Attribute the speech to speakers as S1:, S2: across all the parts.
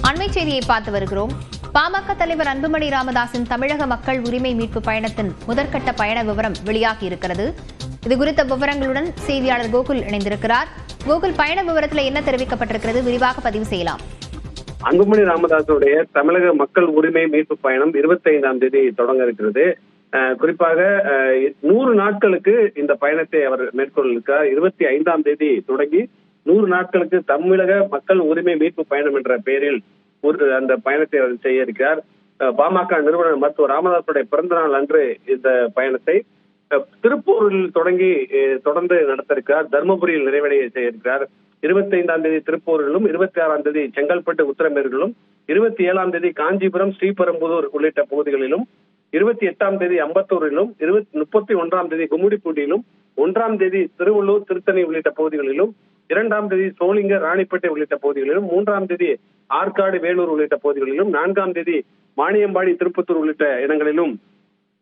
S1: அண்மை செய்தியை பார்த்து வருகிறோம். பாமக தலைவர் அன்புமணி ராமதாஸின் தமிழக மக்கள் உரிமை மீட்பு பயணத்தின் முதற்கட்ட பயண விவரம் வெளியாகி இருக்கிறது. இதுகுறித்த விவரங்களுடன் செய்தியாளர் கோகுல் இணைந்திருக்கிறார். கோகுல், பயண விவரத்தில் என்ன தெரிவிக்கப்பட்டிருக்கிறது, விரிவாக பதிவு செய்யலாம்.
S2: அன்புமணி ராமதாஸுடைய தமிழக மக்கள் உரிமை மீட்பு பயணம் 25ஆம் தேதி தொடங்க இருக்கிறது. குறிப்பாக 100 நாட்களுக்கு இந்த பயணத்தை அவர் மேற்கொள்ள இருக்கிறார். 25ஆம் தேதி தொடங்கி 100 நாட்களுக்கு தமிழக மக்கள் உரிமை மீட்பு பயணம் என்ற பெயரில் அந்த பயணத்தை அவர் செய்ய இருக்கிறார். பாமக நிறுவனர் மருத்துவர் ராமதாசுடைய பிறந்த நாள் அன்று இந்த பயணத்தை திருப்பூரில் தொடர்ந்து நடத்த இருக்கிறார். தர்மபுரியில் நிறைவடைய செய்ய இருக்கிறார். 25ஆம் தேதி திருப்பூரிலும், 26ஆம் தேதி செங்கல்பட்டு உத்திரமேரூரிலும், 27ஆம் தேதி காஞ்சிபுரம், ஸ்ரீபெரும்புதூர் உள்ளிட்ட பகுதிகளிலும், 28ஆம் தேதி அம்பத்தூரிலும், 31ஆம் தேதி கும்மிடிப்பூண்டியிலும், 1ஆம் தேதி திருவள்ளூர், திருத்தணி உள்ளிட்ட பகுதிகளிலும், 2ஆம் தேதி சோளிங்கர், ராணிப்பேட்டை உள்ளிட்ட பகுதிகளிலும், 3ஆம் தேதி ஆற்காடு, வேலூர் உள்ளிட்ட பகுதிகளிலும், 4ஆம் தேதி வாணியம்பாடி, திருப்பத்தூர் உள்ளிட்ட இடங்களிலும்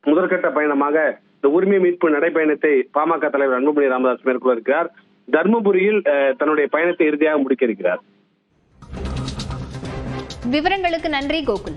S2: முதற்கட்ட பயணமாக இந்த உரிமை மீட்பு நடைபயணத்தை பாமக தலைவர் அன்புமணி ராமதாஸ் மேற்கொள்ள இருக்கிறார். தர்மபுரியில் தன்னுடைய பயணத்தை இறுதியாக முடிக்க இருக்கிறார்.
S1: விவரங்களுக்கு நன்றி கோகுல்.